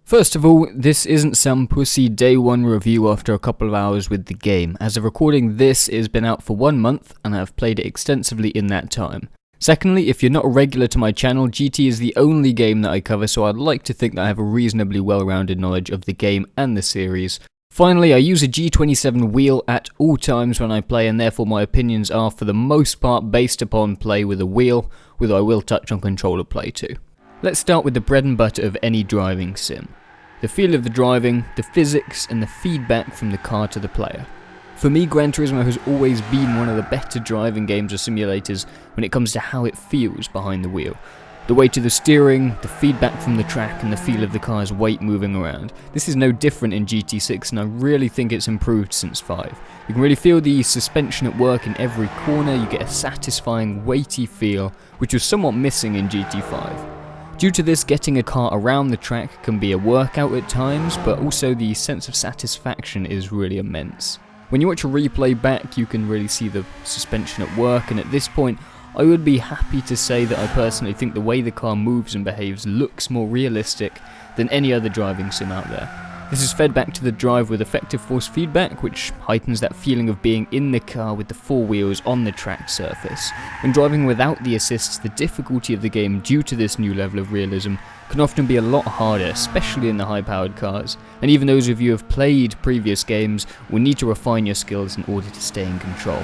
First of all, this isn't some pussy day one review after a couple of hours with the game. As of recording this, it has been out for 1 month and I've played it extensively in that time. Secondly, if you're not a regular to my channel, GT is the only game that I cover, so I'd like to think that I have a reasonably well-rounded knowledge of the game and the series. Finally, I use a G27 wheel at all times when I play, and therefore my opinions are for the most part based upon play with a wheel, although I will touch on controller play too. Let's start with the bread and butter of any driving sim. The feel of the driving, the physics, and the feedback from the car to the player. For me, Gran Turismo has always been one of the better driving games or simulators when it comes to how it feels behind the wheel. The weight of the steering, the feedback from the track, and the feel of the car's weight moving around. This is no different in GT6, and I really think it's improved since 5. You can really feel the suspension at work in every corner. You get a satisfying, weighty feel, which was somewhat missing in GT5. Due to this, getting a car around the track can be a workout at times, but also the sense of satisfaction is really immense. When you watch a replay back, you can really see the suspension at work, and at this point, I would be happy to say that I personally think the way the car moves and behaves looks more realistic than any other driving sim out there. This is fed back to the drive with effective force feedback, which heightens that feeling of being in the car with the four wheels on the track surface. When driving without the assists, the difficulty of the game due to this new level of realism can often be a lot harder, especially in the high-powered cars, and even those of you who have played previous games will need to refine your skills in order to stay in control.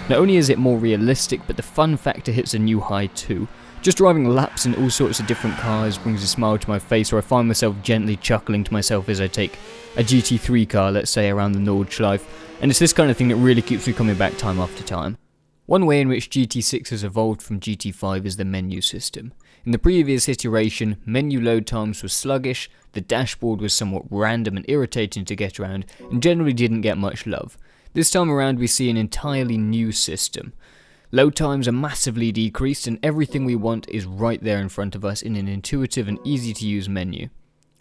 Not only is it more realistic, but the fun factor hits a new high too. Just driving laps in all sorts of different cars brings a smile to my face, or I find myself gently chuckling to myself as I take a GT3 car, let's say, around the Nordschleife, and it's this kind of thing that really keeps me coming back time after time. One way in which GT6 has evolved from GT5 is the menu system. In the previous iteration, menu load times were sluggish, the dashboard was somewhat random and irritating to get around, and generally didn't get much love. This time around we see an entirely new system. Load times are massively decreased and everything we want is right there in front of us in an intuitive and easy to use menu.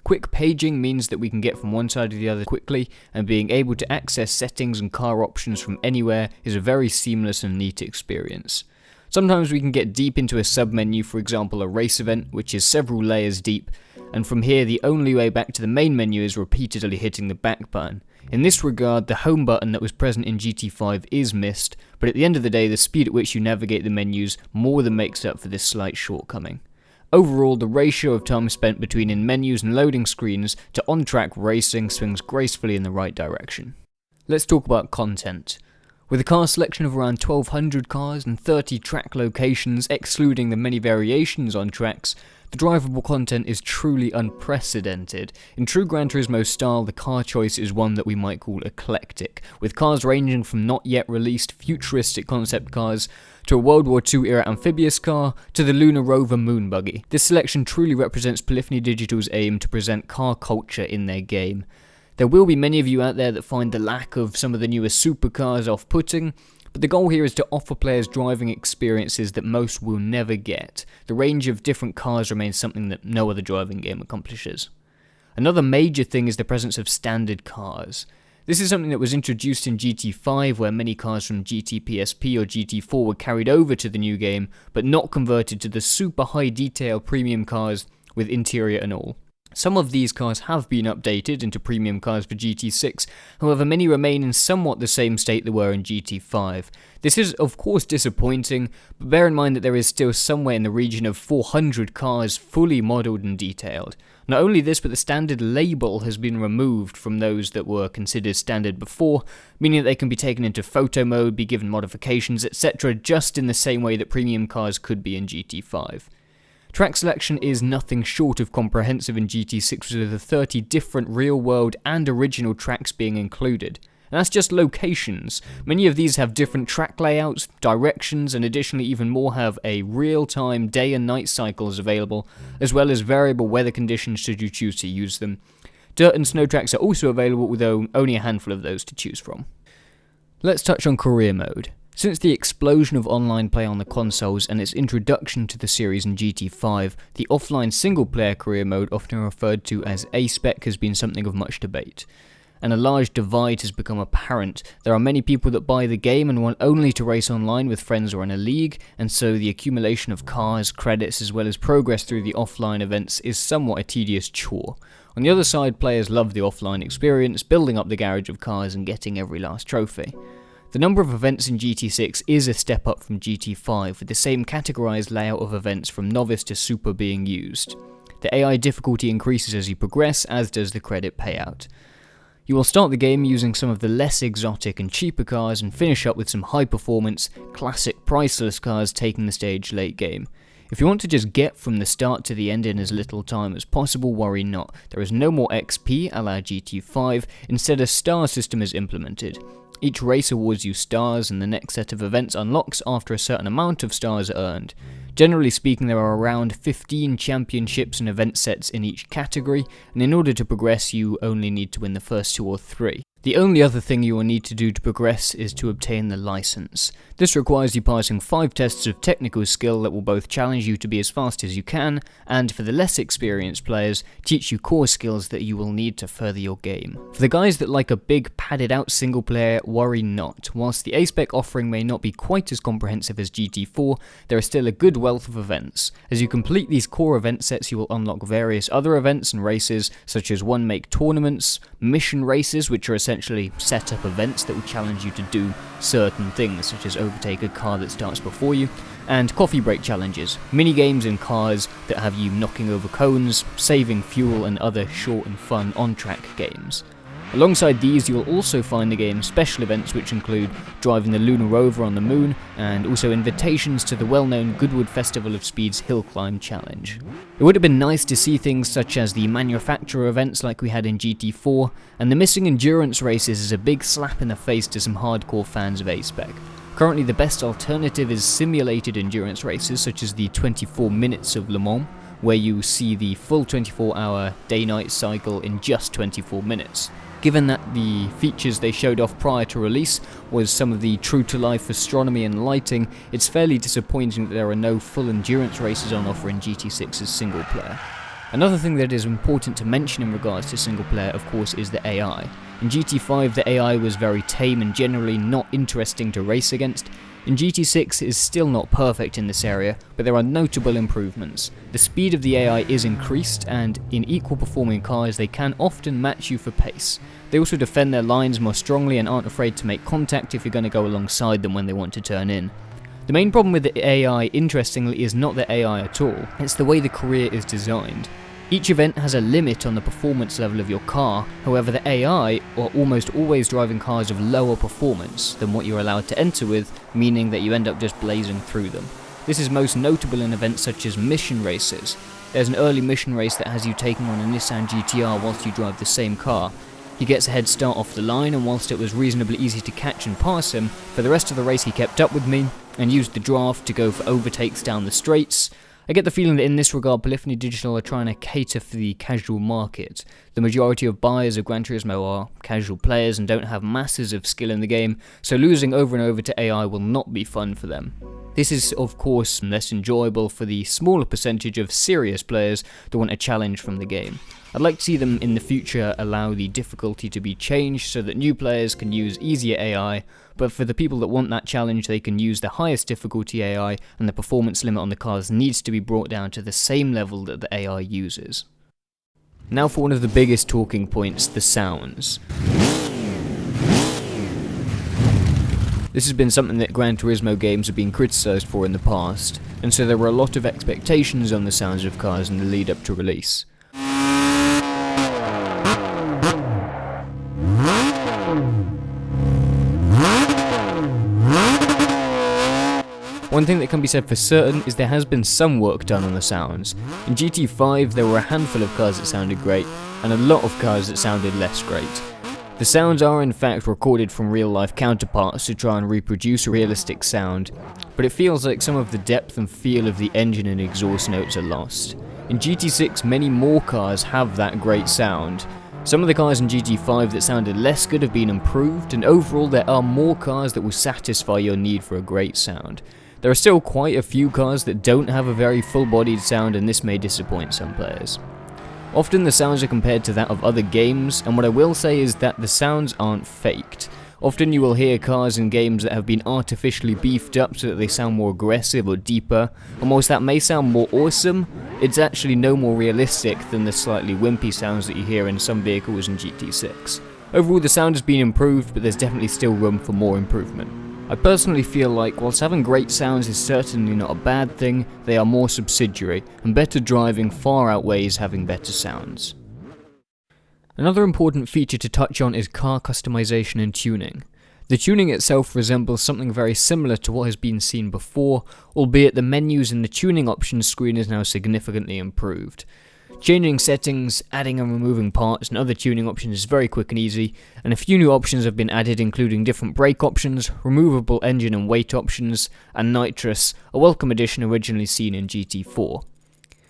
Quick paging means that we can get from one side to the other quickly, and being able to access settings and car options from anywhere is a very seamless and neat experience. Sometimes we can get deep into a sub-menu, for example a race event, which is several layers deep, and from here the only way back to the main menu is repeatedly hitting the back button. In this regard, the home button that was present in GT5 is missed, but at the end of the day, the speed at which you navigate the menus more than makes up for this slight shortcoming. Overall, the ratio of time spent between in menus and loading screens to on-track racing swings gracefully in the right direction. Let's talk about content. With a car selection of around 1200 cars and 30 track locations, excluding the many variations on tracks, the drivable content is truly unprecedented. In true Gran Turismo style, the car choice is one that we might call eclectic, with cars ranging from not yet released futuristic concept cars to a World War II era amphibious car to the Lunar Rover moon buggy. This selection truly represents Polyphony Digital's aim to present car culture in their game. There will be many of you out there that find the lack of some of the newest supercars off-putting, but the goal here is to offer players driving experiences that most will never get. The range of different cars remains something that no other driving game accomplishes. Another major thing is the presence of standard cars. This is something that was introduced in GT5, where many cars from GT PSP or GT4 were carried over to the new game, but not converted to the super high detail premium cars with interior and all. Some of these cars have been updated into premium cars for GT6, however many remain in somewhat the same state they were in GT5. This is of course disappointing, but bear in mind that there is still somewhere in the region of 400 cars fully modelled and detailed. Not only this, but the standard label has been removed from those that were considered standard before, meaning that they can be taken into photo mode, be given modifications, etc., just in the same way that premium cars could be in GT5. Track selection is nothing short of comprehensive in GT6, with the 30 different real-world and original tracks being included. And that's just locations. Many of these have different track layouts, directions, and additionally even more have a real-time day and night cycles available, as well as variable weather conditions should you choose to use them. Dirt and snow tracks are also available, although only a handful of those to choose from. Let's touch on career mode. Since the explosion of online play on the consoles and its introduction to the series in GT5, the offline single-player career mode, often referred to as A-Spec, has been something of much debate. And a large divide has become apparent. There are many people that buy the game and want only to race online with friends or in a league, and so the accumulation of cars, credits, as well as progress through the offline events is somewhat a tedious chore. On the other side, players love the offline experience, building up the garage of cars and getting every last trophy. The number of events in GT6 is a step up from GT5, with the same categorized layout of events from novice to super being used. The AI difficulty increases as you progress, as does the credit payout. You will start the game using some of the less exotic and cheaper cars and finish up with some high performance, classic priceless cars taking the stage late game. If you want to just get from the start to the end in as little time as possible, worry not. There is no more XP a la GT5, instead a star system is implemented. Each race awards you stars and the next set of events unlocks after a certain amount of stars are earned. Generally speaking, there are around 15 championships and event sets in each category, and in order to progress you only need to win the first 2 or 3. The only other thing you will need to do to progress is to obtain the license. This requires you passing 5 tests of technical skill that will both challenge you to be as fast as you can, and for the less experienced players, teach you core skills that you will need to further your game. For the guys that like a big padded out single player, worry not. Whilst the A-Spec offering may not be quite as comprehensive as GT4, there is still a good wealth of events. As you complete these core event sets, you will unlock various other events and races, such as one-make tournaments, mission races, which are essentially set-up events that will challenge you to do certain things, such as overtake a car that starts before you, and coffee break challenges, mini-games in cars that have you knocking over cones, saving fuel, and other short and fun on-track games. Alongside these, you will also find the game's special events, which include driving the lunar rover on the moon, and also invitations to the well-known Goodwood Festival of Speed's Hill Climb Challenge. It would have been nice to see things such as the manufacturer events like we had in GT4, and the missing endurance races is a big slap in the face to some hardcore fans of A-Spec. Currently, the best alternative is simulated endurance races such as the 24 Minutes of Le Mans, where you see the full 24-hour day-night cycle in just 24 minutes. Given that the features they showed off prior to release was some of the true-to-life astronomy and lighting, it's fairly disappointing that there are no full endurance races on offer in GT6's single player. Another thing that is important to mention in regards to single player, of course, is the AI. In GT5, the AI was very tame and generally not interesting to race against. In GT6 is still not perfect in this area, but there are notable improvements. The speed of the AI is increased, and in equal performing cars they can often match you for pace. They also defend their lines more strongly and aren't afraid to make contact if you're going to go alongside them when they want to turn in. The main problem with the AI, interestingly, is not the AI at all, it's the way the career is designed. Each event has a limit on the performance level of your car, however the AI are almost always driving cars of lower performance than what you're allowed to enter with, meaning that you end up just blazing through them. This is most notable in events such as mission races. There's an early mission race that has you taking on a Nissan GTR whilst you drive the same car. He gets a head start off the line, and whilst it was reasonably easy to catch and pass him, for the rest of the race he kept up with me and used the draft to go for overtakes down the straights. I get the feeling that in this regard, Polyphony Digital are trying to cater for the casual market. The majority of buyers of Gran Turismo are casual players and don't have masses of skill in the game, so losing over and over to AI will not be fun for them. This is of course less enjoyable for the smaller percentage of serious players that want a challenge from the game. I'd like to see them in the future allow the difficulty to be changed so that new players can use easier AI, but for the people that want that challenge they can use the highest difficulty AI, and the performance limit on the cars needs to be brought down to the same level that the AI uses. Now for one of the biggest talking points, the sounds. This has been something that Gran Turismo games have been criticised for in the past, and so there were a lot of expectations on the sounds of cars in the lead up to release. One thing that can be said for certain is there has been some work done on the sounds. In GT5 there were a handful of cars that sounded great, and a lot of cars that sounded less great. The sounds are in fact recorded from real life counterparts to try and reproduce a realistic sound, but it feels like some of the depth and feel of the engine and exhaust notes are lost. In GT6 many more cars have that great sound. Some of the cars in GT5 that sounded less good have been improved, and overall there are more cars that will satisfy your need for a great sound. There are still quite a few cars that don't have a very full-bodied sound, and this may disappoint some players. Often the sounds are compared to that of other games, and what I will say is that the sounds aren't faked. Often you will hear cars in games that have been artificially beefed up so that they sound more aggressive or deeper, and whilst that may sound more awesome, it's actually no more realistic than the slightly wimpy sounds that you hear in some vehicles in GT6. Overall, the sound has been improved, but there's definitely still room for more improvement. I personally feel like, whilst having great sounds is certainly not a bad thing, they are more subsidiary, and better driving far outweighs having better sounds. Another important feature to touch on is car customization and tuning. The tuning itself resembles something very similar to what has been seen before, albeit the menus in the tuning options screen is now significantly improved. Changing settings, adding and removing parts and other tuning options is very quick and easy, and a few new options have been added including different brake options, removable engine and weight options, and nitrous, a welcome addition originally seen in GT4.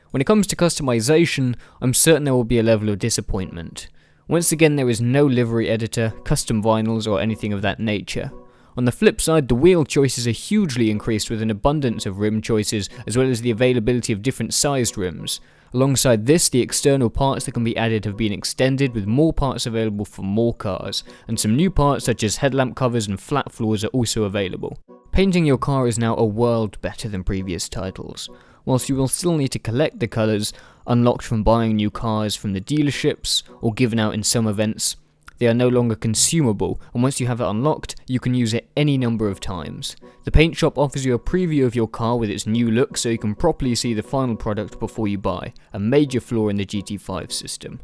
When it comes to customization, I'm certain there will be a level of disappointment. Once again, there is no livery editor, custom vinyls, or anything of that nature. On the flip side, the wheel choices are hugely increased with an abundance of rim choices, as well as the availability of different sized rims. Alongside this, the external parts that can be added have been extended with more parts available for more cars, and some new parts such as headlamp covers and flat floors are also available. Painting your car is now a world better than previous titles. Whilst you will still need to collect the colours, unlocked from buying new cars from the dealerships or given out in some events, they are no longer consumable, and once you have it unlocked, you can use it any number of times. The paint shop offers you a preview of your car with its new look so you can properly see the final product before you buy, a major flaw in the GT5 system.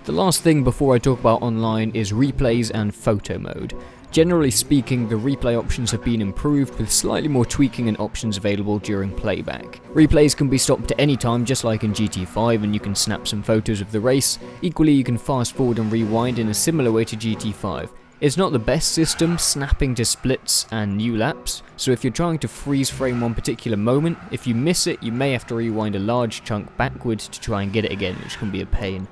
The last thing before I talk about online is replays and photo mode. Generally speaking, the replay options have been improved with slightly more tweaking and options available during playback. Replays can be stopped at any time just like in GT5 and you can snap some photos of the race. Equally, you can fast forward and rewind in a similar way to GT5. It's not the best system, snapping to splits and new laps, so if you're trying to freeze frame one particular moment, if you miss it you may have to rewind a large chunk backwards to try and get it again, which can be a pain.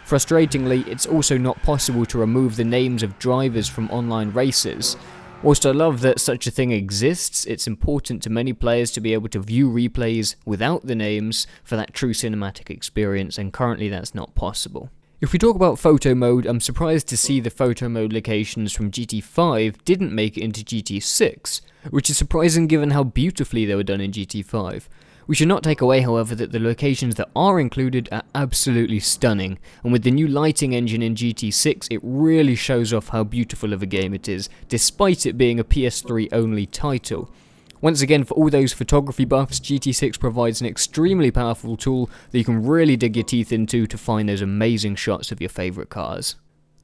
Frustratingly, it's also not possible to remove the names of drivers from online races. Whilst I love that such a thing exists, it's important to many players to be able to view replays without the names for that true cinematic experience, and currently that's not possible. If we talk about photo mode, I'm surprised to see the photo mode locations from GT5 didn't make it into GT6, which is surprising given how beautifully they were done in GT5. We should not take away, however, that the locations that are included are absolutely stunning, and with the new lighting engine in GT6 it really shows off how beautiful of a game it is, despite it being a PS3 only title. Once again, for all those photography buffs, GT6 provides an extremely powerful tool that you can really dig your teeth into to find those amazing shots of your favourite cars.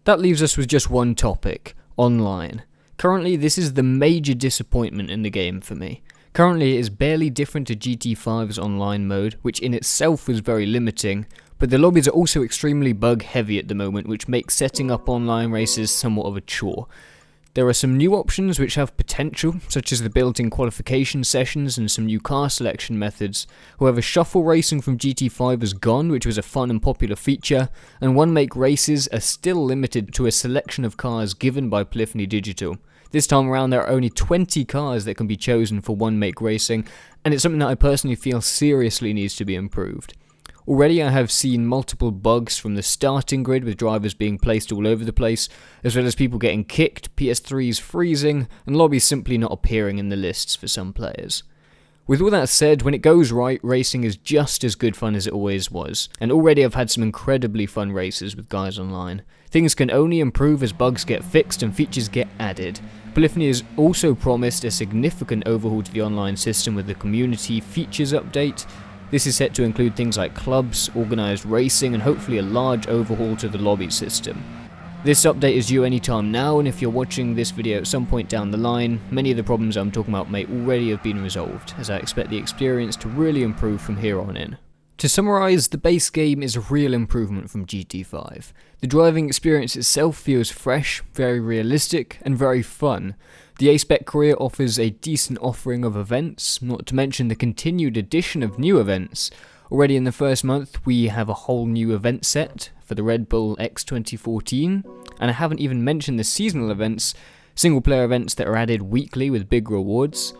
That leaves us with just one topic: online. Currently, this is the major disappointment in the game for me. Currently, it is barely different to GT5's online mode, which in itself was very limiting, but the lobbies are also extremely bug heavy at the moment, which makes setting up online races somewhat of a chore. There are some new options which have potential, such as the built-in qualification sessions and some new car selection methods. However, shuffle racing from GT5 is gone, which was a fun and popular feature, and one-make races are still limited to a selection of cars given by Polyphony Digital. This time around there are only 20 cars that can be chosen for one-make racing, and it's something that I personally feel seriously needs to be improved. Already I have seen multiple bugs from the starting grid with drivers being placed all over the place, as well as people getting kicked, PS3s freezing, and lobbies simply not appearing in the lists for some players. With all that said, when it goes right, racing is just as good fun as it always was, and already I've had some incredibly fun races with guys online. Things can only improve as bugs get fixed and features get added. Polyphony has also promised a significant overhaul to the online system with the community features update. This is set to include things like clubs, organised racing, and hopefully a large overhaul to the lobby system. This update is due anytime now, and if you're watching this video at some point down the line, many of the problems I'm talking about may already have been resolved, as I expect the experience to really improve from here on in. To summarise, the base game is a real improvement from GT5. The driving experience itself feels fresh, very realistic, and very fun. The A-Spec career offers a decent offering of events, not to mention the continued addition of new events. Already in the first month, we have a whole new event set for the Red Bull X 2014, and I haven't even mentioned the seasonal events, single-player events that are added weekly with big rewards.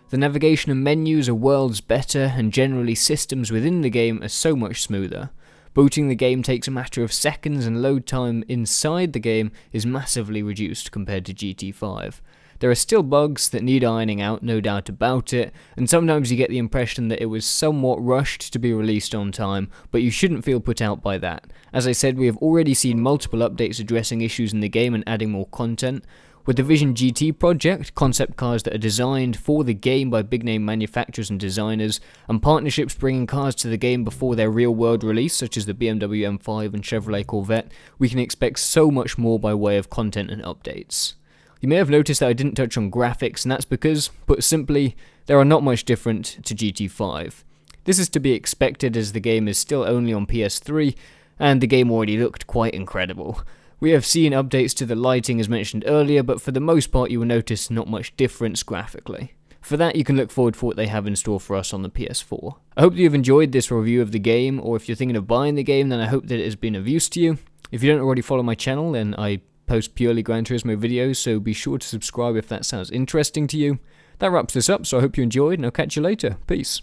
The navigation and menus are worlds better, and generally systems within the game are so much smoother. Booting the game takes a matter of seconds and load time inside the game is massively reduced compared to GT5. There are still bugs that need ironing out, no doubt about it, and sometimes you get the impression that it was somewhat rushed to be released on time, but you shouldn't feel put out by that. As I said, we have already seen multiple updates addressing issues in the game and adding more content. With the Vision GT project, concept cars that are designed for the game by big-name manufacturers and designers, and partnerships bringing cars to the game before their real-world release, such as the BMW M5 and Chevrolet Corvette, we can expect so much more by way of content and updates. You may have noticed that I didn't touch on graphics, and that's because, put simply, they are not much different to GT5. This is to be expected as the game is still only on PS3, and the game already looked quite incredible. We have seen updates to the lighting as mentioned earlier, but for the most part you will notice not much difference graphically. For that, you can look forward for what they have in store for us on the PS4. I hope that you've enjoyed this review of the game, or if you're thinking of buying the game, then I hope that it has been of use to you. If you don't already follow my channel, then I post purely Gran Turismo videos, so be sure to subscribe if that sounds interesting to you. That wraps this up, so I hope you enjoyed, and I'll catch you later. Peace.